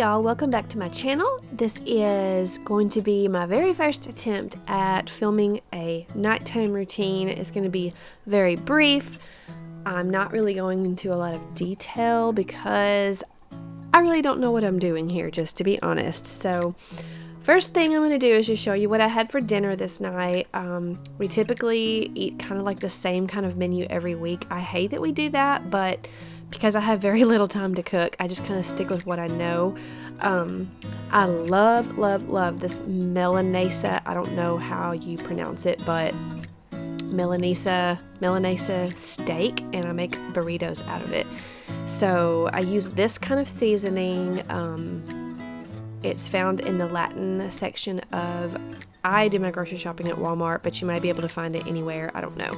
y'all, welcome back to my channel. This is going to be my very first attempt at filming a nighttime routine. It's going to be very brief. I'm not really going into a lot of detail because I really don't know what I'm doing here, just to be honest. So first thing I'm going to do is just show you what I had for dinner this night. We typically eat kind of like the same kind of menu every week. I hate that we do that, but because I have very little time to cook, I just kind of stick with what I know. I love this Milanese. I don't know how you pronounce it, but Milanese steak, and I make burritos out of it. So I use this kind of seasoning. It's found in the Latin section of, I do my grocery shopping at Walmart, but you might be able to find it anywhere. I don't know.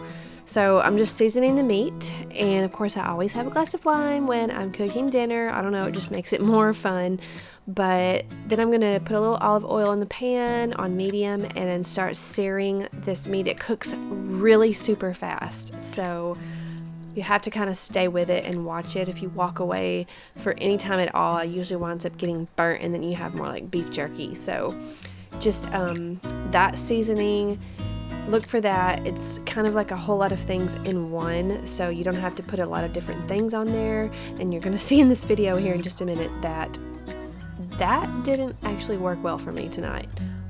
So I'm just seasoning the meat, and of course I always have a glass of wine when I'm cooking dinner. I don't know, it just makes it more fun. But then I'm gonna put a little olive oil in the pan on medium and then start searing this meat. It cooks really super fast, so you have to kind of stay with it and watch it. If you walk away for any time at all, it usually winds up getting burnt, and then you have more like beef jerky. So just that seasoning, look for that. It's kind of like a whole lot of things in one, so you don't have to put a lot of different things on there. And you're gonna see in this video here in just a minute that that didn't actually work well for me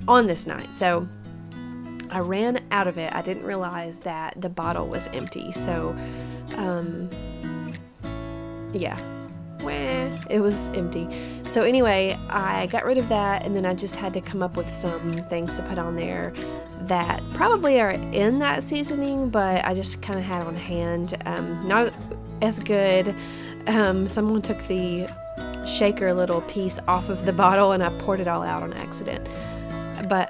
on this night. So I ran out of it. I didn't realize that the bottle was empty. So yeah, it was empty. So anyway, I got rid of that, and then I just had to come up with some things to put on there that probably are in that seasoning, but I just kind of had on hand. Not as good. Someone took the shaker little piece off of the bottle, and I poured it all out on accident. But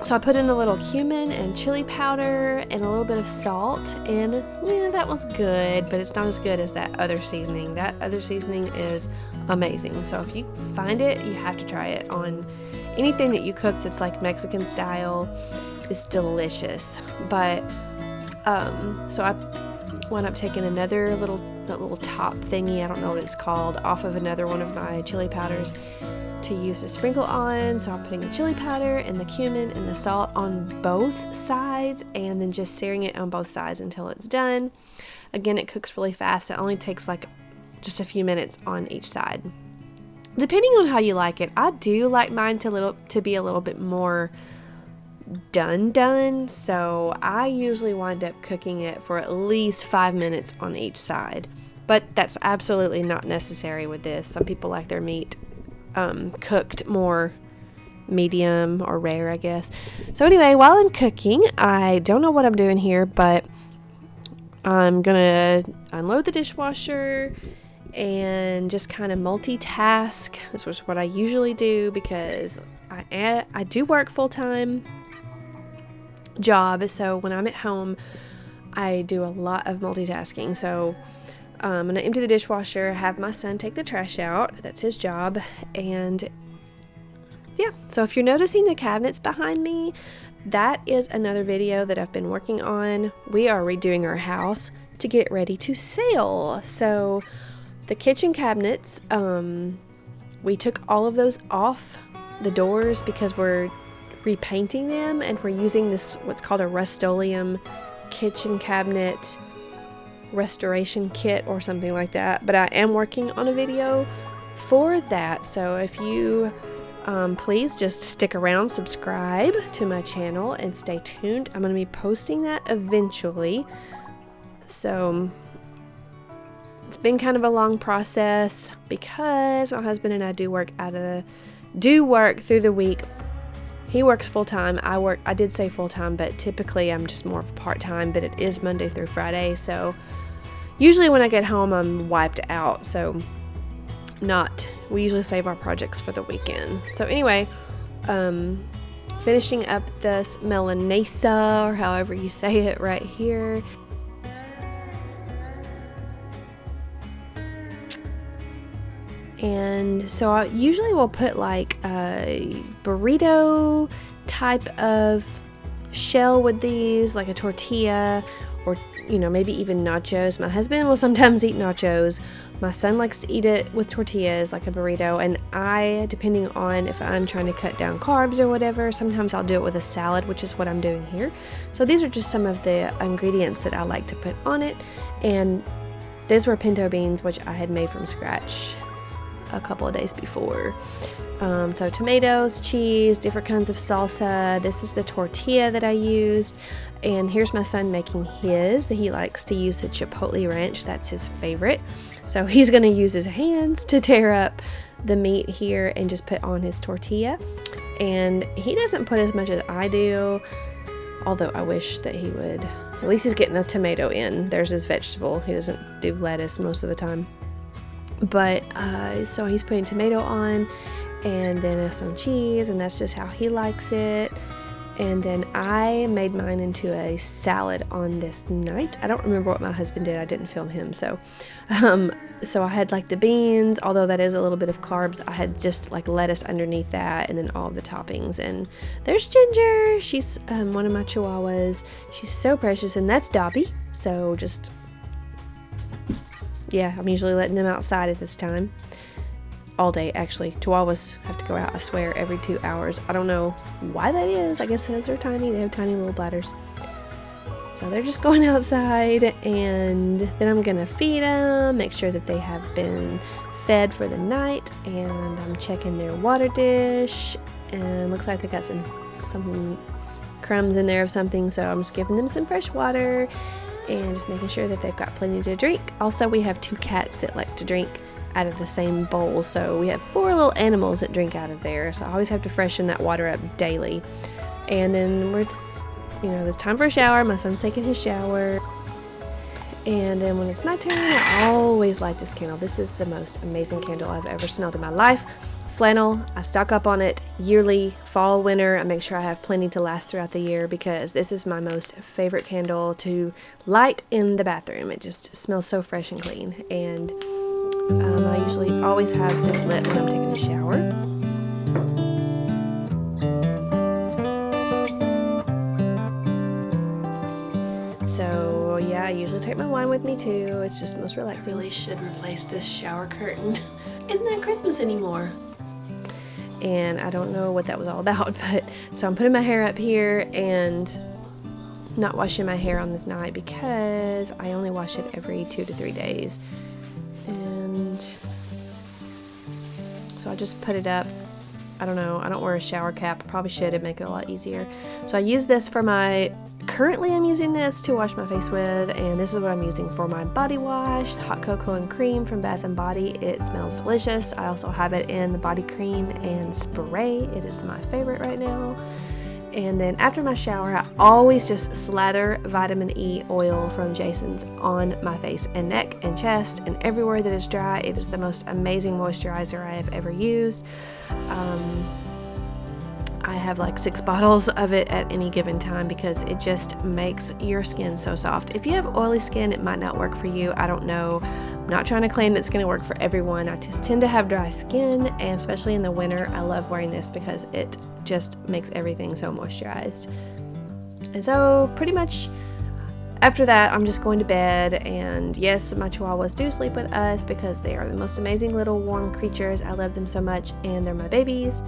so I put in a little cumin and chili powder and a little bit of salt, and yeah, that was good, but it's not as good as that other seasoning. That other seasoning is amazing. So if you find it, you have to try it on anything that you cook that's like Mexican style. Is delicious. But so I wound up taking another little top thingy, I don't know what it's called, off of another one of my chili powders to use to sprinkle on. So I'm putting the chili powder and the cumin and the salt on both sides, and then just searing it on both sides until it's done. Again, it cooks really fast. It only takes like just a few minutes on each side, depending on how you like it. I do like mine to be a little bit more done, so I usually wind up cooking it for at least 5 minutes on each side, but that's absolutely not necessary with this. Some people like their meat cooked more medium or rare, I guess. So anyway, while I'm cooking, I don't know what I'm doing here, but I'm gonna unload the dishwasher and just kind of multitask. This was what I usually do because I do work full-time job, so when I'm at home I do a lot of multitasking. So I'm gonna empty the dishwasher, have my son take the trash out, that's his job, and yeah. So if you're noticing the cabinets behind me, that is another video that I've been working on. We are redoing our house to get it ready to sell. So the kitchen cabinets, we took all of those off the doors because we're repainting them, and we're using this what's called a Rust-Oleum kitchen cabinet restoration kit or something like that. But I am working on a video for that, so if you please just stick around, subscribe to my channel, and stay tuned. I'm going to be posting that eventually. So it's been kind of a long process because my husband and I do work through the week. He works full-time. I did say full-time, but typically I'm just more of a part-time, but it is Monday through Friday. So usually when I get home, I'm wiped out. So we usually save our projects for the weekend. So anyway, finishing up this Milanese, or however you say it right here. And so I usually will put like a burrito type of shell with these, like a tortilla, or you know, maybe even nachos. My husband will sometimes eat nachos. My son likes to eat it with tortillas, like a burrito. And I, depending on if I'm trying to cut down carbs or whatever, sometimes I'll do it with a salad, which is what I'm doing here. So these are just some of the ingredients that I like to put on it. And these were pinto beans, which I had made from scratch a couple of days before. So tomatoes, cheese, different kinds of salsa. This is the tortilla that I used. And here's my son making his. He likes to use the chipotle ranch. That's his favorite. So he's going to use his hands to tear up the meat here and just put on his tortilla. And he doesn't put as much as I do, although I wish that he would. At least he's getting a tomato in. There's his vegetable. He doesn't do lettuce most of the time. But so he's putting tomato on, and then some cheese, and that's just how he likes it. And then I made mine into a salad on this night. I don't remember what my husband did. I didn't film him. So I had like the beans, although that is a little bit of carbs. I had just like lettuce underneath that, and then all the toppings. And there's Ginger. She's one of my chihuahuas. She's so precious, and that's Dobby. So just, yeah, I'm usually letting them outside at this time. All day, actually. Chihuahuas have to go out, I swear, every 2 hours. I don't know why that is. I guess because they're tiny. They have tiny little bladders. So they're just going outside, and then I'm going to feed them, make sure that they have been fed for the night, and I'm checking their water dish, and looks like they got some crumbs in there of something, so I'm just giving them some fresh water and just making sure that they've got plenty to drink. Also, we have 2 cats that like to drink out of the same bowl, so we have 4 little animals that drink out of there, so I always have to freshen that water up daily. And then we're just, you know, it's time for a shower. My son's taking his shower, and then when it's my turn, I always light this candle. This is the most amazing candle I've ever smelled in my life. Flannel. I stock up on it yearly, fall, winter. I make sure I have plenty to last throughout the year, because this is my most favorite candle to light in the bathroom. It just smells so fresh and clean, and I usually always have this lit when I'm taking a shower. So yeah, I usually take my wine with me too. It's just most relaxing. I really should replace this shower curtain. It's not Christmas anymore. And I don't know what that was all about, but so I'm putting my hair up here and not washing my hair on this night because I only wash it every 2 to 3 days. And so I just put it up. I don't know, I don't wear a shower cap. I probably should. It'd make it a lot easier. So I use this for currently I'm using this to wash my face with, and this is what I'm using for my body wash, hot cocoa and cream from Bath & Body. It smells delicious. I also have it in the body cream and spray. It is my favorite right now. And then after my shower, I always just slather vitamin E oil from Jason's on my face and neck and chest and everywhere that is dry. It is the most amazing moisturizer I have ever used. I have like 6 bottles of it at any given time because it just makes your skin so soft. If you have oily skin, it might not work for you. I don't know. I'm not trying to claim that it's going to work for everyone. I just tend to have dry skin, and especially in the winter, I love wearing this because it just makes everything so moisturized. And so pretty much after that, I'm just going to bed. And yes, my chihuahuas do sleep with us because they are the most amazing little warm creatures. I love them so much, and they're my babies.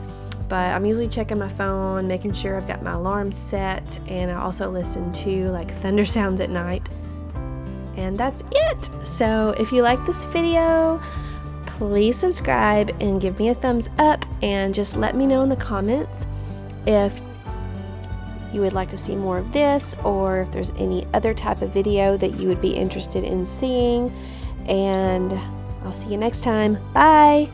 But I'm usually checking my phone, making sure I've got my alarm set, and I also listen to like thunder sounds at night. And that's it. So if you like this video, please subscribe and give me a thumbs up, and just let me know in the comments if you would like to see more of this, or if there's any other type of video that you would be interested in seeing. And I'll see you next time. Bye!